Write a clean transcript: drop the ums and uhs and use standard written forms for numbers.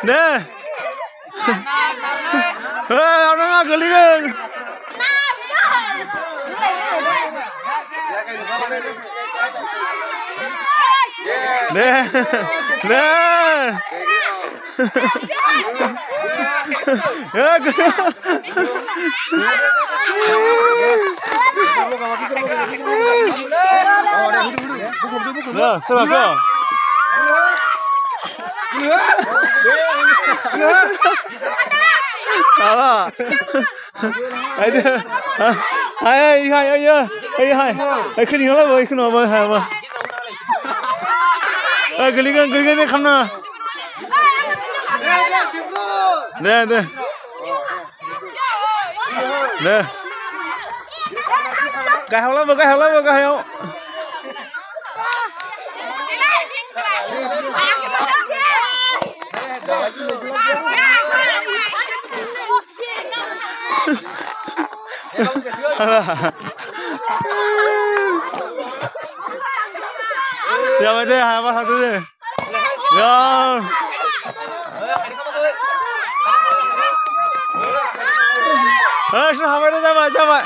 Nè. Ông nó ngồi đi lên. Nè. Salah. Ada. Hai. Hai kini lah boy, kena boy hai boy. Gelingan ni kena. Nè. Cái hậu lắm, cái hậu. Ya udah, apa satu deh. Ya. Sudah, apa deh, coba.